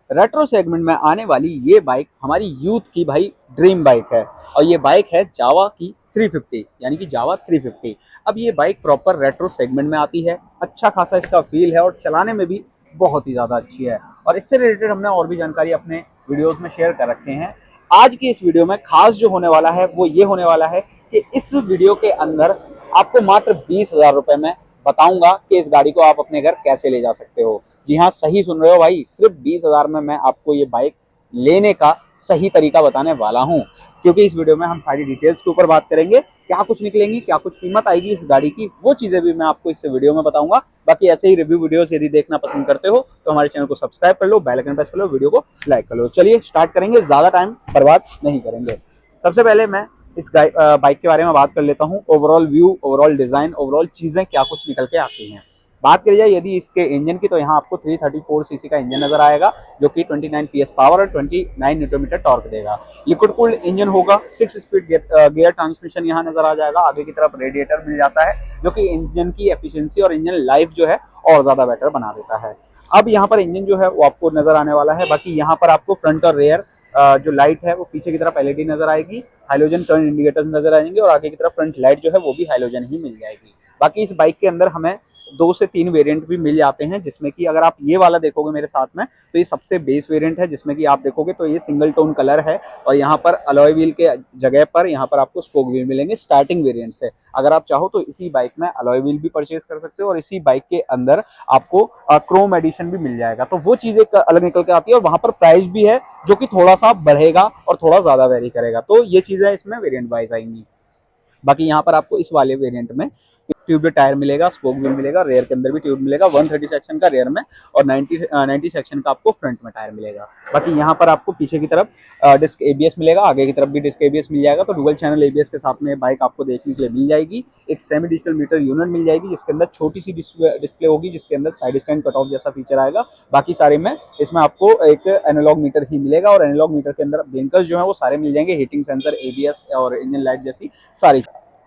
Retro segment में आने वाली ये बाइक हमारी यूथ की भाई ड्रीम बाइक है और ये बाइक है जावा की 350 यानी कि जावा 350। अब ये बाइक प्रॉपर रेट्रो सेगमेंट में आती है, अच्छा खासा इसका फील है और चलाने में भी बहुत ही ज़्यादा अच्छी है। और इससे रिलेटेड हमने और भी जानकारी अपने वीडियोस में शेयर कर रखे हैं। आज की इस वीडियो में खास जो होने वाला है वो ये होने वाला है कि इस वीडियो के अंदर आपको मात्र 20,000 रुपए में बताऊंगा कि इस गाड़ी को आप अपने घर कैसे ले जा सकते हो। जी हाँ, सही सुन रहे हो भाई, सिर्फ 20,000 में मैं आपको ये बाइक लेने का सही तरीका बताने वाला हूँ। क्योंकि इस वीडियो में हम सारी डिटेल्स के ऊपर बात करेंगे, क्या कुछ निकलेंगी, क्या कुछ कीमत आएगी इस गाड़ी की, वो चीजें भी मैं आपको इस वीडियो में बताऊंगा। बाकी ऐसे ही रिव्यू वीडियोस यदि देखना पसंद करते हो तो हमारे चैनल को सब्सक्राइब कर लो, बेल आइकन प्रेस कर लो, वीडियो को लाइक कर लो। चलिए स्टार्ट करेंगे, ज्यादा टाइम बर्बाद नहीं करेंगे। सबसे पहले मैं इस बाइक के बारे में बात कर लेता हूँ। Overall view, overall design, overall चीजें क्या कुछ निकल के आती हैं। बात करी जाए यदि इसके इंजन की, तो यहाँ आपको 334 सीसी का इंजन नजर आएगा जो कि 29 पीएस पावर और 29 न्यूटन मीटर टॉर्क देगा। लिक्विड कूल्ड इंजन होगा, 6 स्पीड गियर ट्रांसमिशन यहाँ नजर आ जाएगा। आगे की तरफ रेडिएटर मिल जाता है जो कि इंजन की एफिशिएंसी और इंजन लाइफ जो है और ज्यादा बेटर बना देता है। अब यहाँ पर इंजन जो है वो आपको नजर आने वाला है। बाकी यहाँ पर आपको फ्रंट और रेयर जो लाइट है वो पीछे की तरफ एलईडी नजर आएगी, हाइलोजन टर्न इंडिकेटर्स नजर आएंगे और आगे की तरफ फ्रंट लाइट जो है वो भी हाइलोजन ही मिल जाएगी। बाकी इस बाइक के अंदर हमें 2 से 3 वेरिएंट भी मिल जाते हैं, जिसमें कि अगर आप ये वाला देखोगे मेरे साथ में तो ये सबसे बेस वेरिएंट है, जिसमें कि आप देखोगे तो ये सिंगल टोन कलर है और यहाँ पर अलॉय व्हील के जगह पर यहाँ पर आपको स्पोक व्हील मिलेंगे स्टार्टिंग वेरिएंट से। अगर आप चाहो तो इसी बाइक में अलॉय व्हील भी परचेज कर सकते हो और इसी बाइक के अंदर आपको क्रोम एडिशन भी मिल जाएगा। तो वो चीजें अलग निकल के आती है और वहां पर प्राइस भी है जो कि थोड़ा सा बढ़ेगा और थोड़ा ज्यादा वेरी करेगा। तो ये चीजें इसमें वेरिएंट वाइज आएंगी। बाकी यहाँ पर आपको इस वाले वेरिएंट में ट्यूब टायर मिलेगा, स्पोक व्हील मिलेगा, रेयर के अंदर भी ट्यूब मिलेगा 130 सेक्शन का रेयर में और 90 सेक्शन का आपको फ्रंट में टायर मिलेगा। बाकी यहाँ पर आपको पीछे की तरफ डिस्क एबीएस मिलेगा, आगे की तरफ भी डिस्क एबीएस मिल जाएगा। तो डुअल चैनल एबीएस के साथ में बाइक आपको देखने के लिए मिल जाएगी। एक सेमी डिजिटल मीटर यूनिट मिल जाएगी जिसके अंदर छोटी सी डिस्प्ले होगी, जिसके अंदर साइड स्टैंड कट ऑफ जैसा फीचर आएगा। बाकी सारे में इसमें आपको एक एनालॉग मीटर ही मिलेगा और एनालॉग मीटर के अंदर ब्लिंकर्स जो है वो सारे मिल जाएंगे, हीटिंग सेंसर, एबीएस और इंजन लाइट जैसी सारी।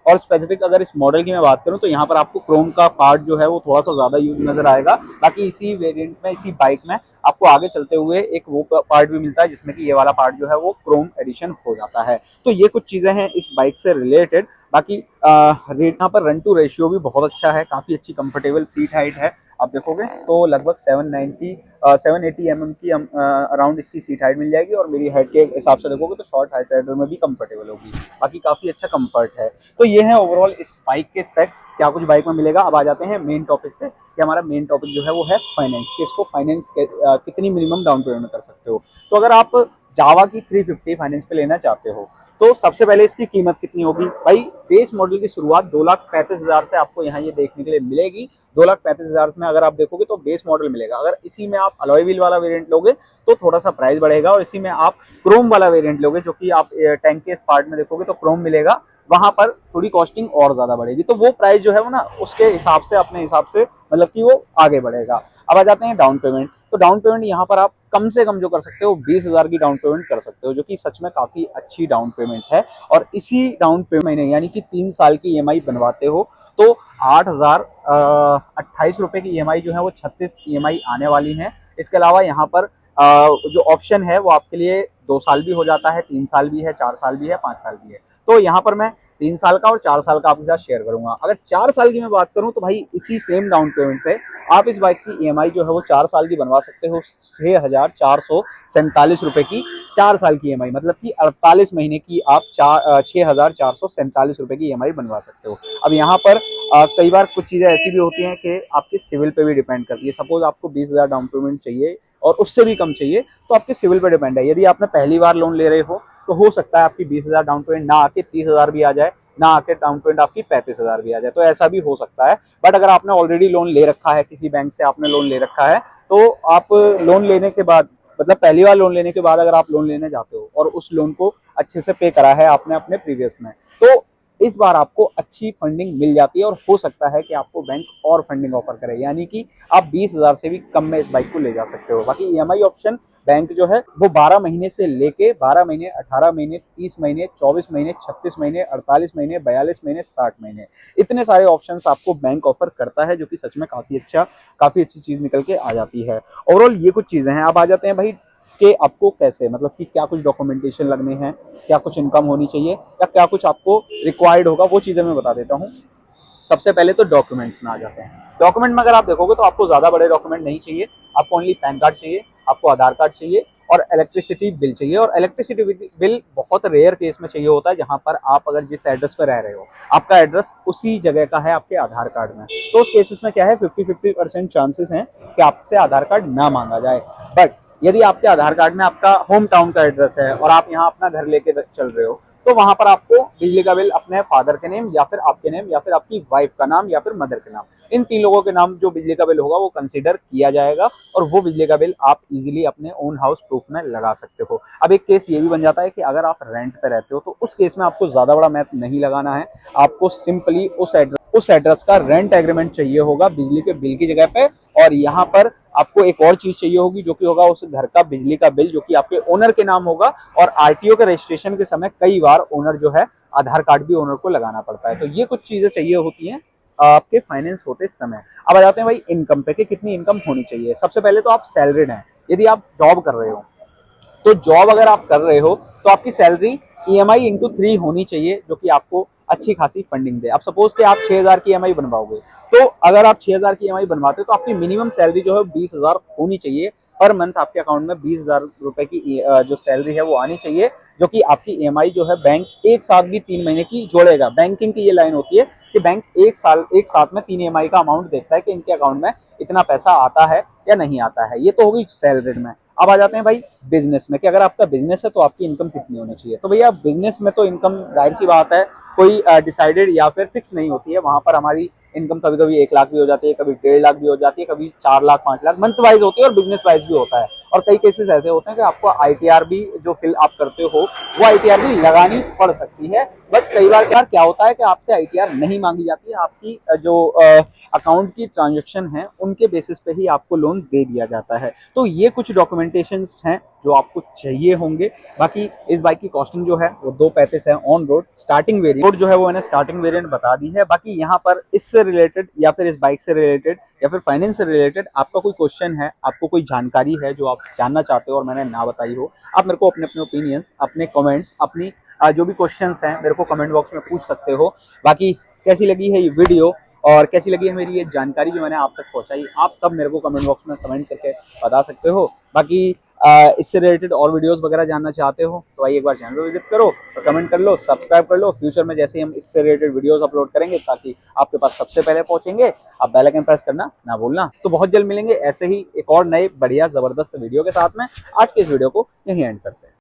और स्पेसिफिक अगर इस मॉडल की मैं बात करूं तो यहाँ पर आपको क्रोम का पार्ट जो है वो थोड़ा सा ज्यादा यूज नजर आएगा। बाकी इसी वेरिएंट में, इसी बाइक में आपको आगे चलते हुए एक वो पार्ट भी मिलता है जिसमें कि ये वाला पार्ट जो है वो क्रोम एडिशन हो जाता है। तो ये कुछ चीजें हैं इस बाइक से रिलेटेड। बाकी रेट यहाँ पर रन टू रेशियो भी बहुत अच्छा है, काफी अच्छी कंफर्टेबल सीट हाइट है। आप देखोगे तो लगभग 780 mm की अराउंड इसकी सीट हाइट मिल जाएगी और मेरी हाइट के हिसाब से देखोगे तो शॉर्ट हाइट राइडर में भी कंफर्टेबल होगी। बाकी काफी अच्छा कंफर्ट है। तो ये है ओवरऑल इस बाइक के स्पेक्स, क्या कुछ बाइक में मिलेगा। अब आ जाते हैं मेन टॉपिक पे कि हमारा मेन टॉपिक जो है वो है फाइनेंस, कि इसको फाइनेंस कितनी मिनिमम डाउन पेमेंट कर सकते हो। तो अगर आप जावा की 350 फाइनेंस पे लेना चाहते हो तो सबसे पहले इसकी कीमत कितनी होगी भाई। बेस मॉडल की शुरुआत 2,35,000 से आपको यहाँ ये देखने के लिए मिलेगी। 2,35,000 में अगर आप देखोगे तो बेस मॉडल मिलेगा। अगर इसी में आप अलॉय व्हील वाला वेरिएंट लोगे तो थोड़ा सा प्राइस बढ़ेगा और इसी में आप क्रोम वाला वेरिएंट लोगे जो कि आप टैंक के इस पार्ट में देखोगे तो क्रोम मिलेगा, वहां पर थोड़ी कॉस्टिंग और ज्यादा बढ़ेगी। तो वो प्राइस जो है वो ना उसके हिसाब से, अपने हिसाब से मतलब कि वो आगे बढ़ेगा। अब आ जाते हैं डाउन पेमेंट। तो डाउन पेमेंट यहाँ पर आप कम से कम जो कर सकते हो 20,000 की डाउन पेमेंट कर सकते हो, जो कि सच में काफी अच्छी डाउन पेमेंट है। और इसी डाउन पेमेंट यानी कि 3 साल की ईएमआई बनवाते हो तो 8,028 रुपए की ईएमआई जो है वो 36 ईएमआई आने वाली है। इसके अलावा यहाँ पर जो ऑप्शन है वो आपके लिए 2 साल भी हो जाता है, 3 साल भी है, 4 साल भी है, 5 साल भी है। तो यहाँ पर मैं 3 साल का और 4 साल का आपके साथ शेयर करूंगा। अगर 4 साल की मैं बात करूं तो भाई इसी सेम डाउन पेमेंट पे आप इस बाइक की ईएमआई जो है वो 4 साल की बनवा सकते हो, 6,447 रुपए की 4 साल की ईएमआई, मतलब कि 48 महीने की आप 6,447 रुपए की ईएमआई बनवा सकते हो। अब यहाँ पर कई बार कुछ चीजें ऐसी भी होती हैं कि आपके सिविल पे भी डिपेंड करती है। सपोज आपको 20,000 डाउन पेमेंट चाहिए और उससे भी कम चाहिए तो आपके सिविल पे डिपेंड है। यदि आपने पहली बार लोन ले रहे हो तो हो सकता है आपकी 20,000 डाउन पेमेंट ना आके 30,000 भी आ जाए, ना आके डाउन पेमेंट आपकी 35,000 भी आ जाए। तो ऐसा भी हो सकता है। बट अगर आपने ऑलरेडी लोन ले रखा है, किसी बैंक से आपने लोन ले रखा है, तो आप लोन लेने के बाद, मतलब पहली बार लोन लेने के बाद अगर आप लोन लेने जाते हो और उस लोन को अच्छे से पे करा है आपने अपने प्रीवियस में, तो इस बार आपको अच्छी फंडिंग मिल जाती है और हो सकता है कि आपको बैंक और फंडिंग ऑफर करे, यानी कि आप 20,000 से भी कम में इस बाइक को ले जा सकते हो। बाकी ईएमआई ऑप्शन बैंक जो है वो 12 महीने से लेके 12 महीने, 18 महीने, 30 महीने, 24 महीने, 36 महीने, 48 महीने, 42 महीने, 60 महीने, इतने सारे ऑप्शंस आपको बैंक ऑफर करता है, जो कि सच में काफी अच्छी चीज निकल के आ जाती है। ओवरऑल ये कुछ चीजें हैं। अब आ जाते हैं भाई कि आपको कैसे, मतलब कि क्या कुछ डॉक्यूमेंटेशन लगने हैं, क्या कुछ इनकम होनी चाहिए, या क्या कुछ आपको रिक्वायर्ड होगा, वो चीज़ें मैं बता देता हूँ। सबसे पहले तो डॉक्यूमेंट्स में आ जाते हैं। डॉक्यूमेंट में अगर आप देखोगे तो आपको ज़्यादा बड़े डॉक्यूमेंट नहीं चाहिए, आपको ओनली पैन कार्ड चाहिए, आपको आधार कार्ड चाहिए और इलेक्ट्रिसिटी बिल चाहिए। और इलेक्ट्रिसिटी बिल बहुत रेयर केस में चाहिए होता है, जहाँ पर आप अगर जिस एड्रेस पर रह रहे हो आपका एड्रेस उसी जगह का है आपके आधार कार्ड में, तो उस केसेस में क्या है 50-50% चांसेस हैं कि आपसे आधार कार्ड ना मांगा जाए। बट यदि आपके आधार कार्ड में आपका होम टाउन का एड्रेस है और आप यहाँ अपना घर लेके चल रहे हो, तो वहां पर आपको बिजली का बिल अपने फादर के नेम या फिर आपके नेम या फिर आपकी वाइफ का नाम या फिर मदर के नाम, इन 3 लोगों के नाम जो बिजली का बिल होगा वो कंसीडर किया जाएगा, और वो बिजली का बिल आप इजीली अपने ओन हाउस प्रूफ में लगा सकते हो। अब एक केस ये भी बन जाता है कि अगर आप रेंट पे रहते हो तो उस केस में आपको ज्यादा बड़ा मैथ नहीं लगाना है, आपको सिंपली उस एड्रेस का रेंट एग्रीमेंट चाहिए होगा बिजली के बिल की जगह पे। और यहाँ पर आपको एक और चीज चाहिए होगी जो कि होगा उस घर का बिजली का बिल, जो कि आपके ओनर के नाम होगा। और आरटीओ के रजिस्ट्रेशन के समय कई बार ओनर जो है आधार कार्ड भी ओनर को लगाना पड़ता है, तो ये कुछ चीजें चाहिए होती हैं आपके फाइनेंस होते समय। अब आ जाते हैं भाई इनकम पे कि कितनी इनकम होनी चाहिए। सबसे पहले तो आप सैलरीड हैं, यदि आप जॉब कर रहे हो तो जॉब अगर आप कर रहे हो तो आपकी सैलरी ईएमआई इंटू 3 होनी चाहिए, जो कि आपको अच्छी खासी फंडिंग दे। अब सपोज कि आप 6,000 की ईएमआई बनवाओगे, तो अगर आप 6,000 की ईएमआई बनवाते हो तो आपकी मिनिमम सैलरी जो है 20,000 होनी चाहिए। पर मंथ आपके अकाउंट में 20,000 रुपए की जो सैलरी है वो आनी चाहिए, जो कि आपकी ईएमआई जो है बैंक एक साथ भी 3 महीने की जोड़ेगा। बैंकिंग की ये लाइन होती है कि बैंक एक साथ में 3 ईएमआई का अमाउंट देखता है कि इनके अकाउंट में इतना पैसा आता है या नहीं आता है। ये तो होगी सैलरीड में। अब आ जाते हैं भाई बिजनेस में कि अगर आपका बिजनेस है तो आपकी इनकम कितनी होनी चाहिए। तो भैया बिजनेस में तो इनकम जाहिर सी बात है कोई डिसाइडेड या फिर फिक्स नहीं होती है। वहां पर हमारी इनकम कभी कभी 1 लाख भी हो जाती है, कभी 1.5 लाख भी हो जाती है, कभी 4 लाख 5 लाख मंथ वाइज होती है और बिजनेस वाइज भी होता है। और कई केसेस ऐसे होते हैं कि आपको आईटीआर भी जो फिल आप करते हो वो आईटीआर भी लगानी पड़ सकती है। बट कई बार क्या होता है कि आपसे आईटीआर नहीं मांगी जाती है, आपकी जो अकाउंट की ट्रांजेक्शन है उनके बेसिस पे ही आपको लोन दे दिया जाता है। तो ये कुछ डॉक्यूमेंटेशन हैं जो आपको चाहिए होंगे। बाकी इस बाइक की कॉस्टिंग जो है वो 235 है ऑन रोड। स्टार्टिंग वेरिएंट जो है वो मैंने स्टार्टिंग वेरिएंट बता दी है। बाकी यहाँ पर इससे रिलेटेड या फिर इस बाइक से रिलेटेड या फिर फाइनेंस से रिलेटेड आपका कोई क्वेश्चन है, आपको कोई जानकारी है जो आप जानना चाहते हो और मैंने ना बताई हो, आप मेरे को अपने अपने ओपिनियंस, अपने कमेंट्स, अपनी जो भी क्वेश्चंस हैं मेरे को कमेंट बॉक्स में पूछ सकते हो। बाकी कैसी लगी है ये वीडियो और कैसी लगी है मेरी ये जानकारी जो मैंने आप तक पहुंचाई, आप सब मेरे को कमेंट बॉक्स में कमेंट करके बता सकते हो। बाकी इससे रिलेटेड और वीडियोस वगैरह जानना चाहते हो तो आइए एक बार चैनल को विजिट करो और कमेंट कर लो, सब्सक्राइब कर लो। फ्यूचर में जैसे हम इससे रिलेटेड वीडियोस अपलोड करेंगे ताकि आपके पास सबसे पहले पहुंचेंगे, आप बेल आइकन प्रेस करना ना भूलना। तो बहुत जल्द मिलेंगे ऐसे ही एक और नए बढ़िया जबरदस्त वीडियो के साथ में। आज के इस वीडियो को यहीं एंड करते हैं।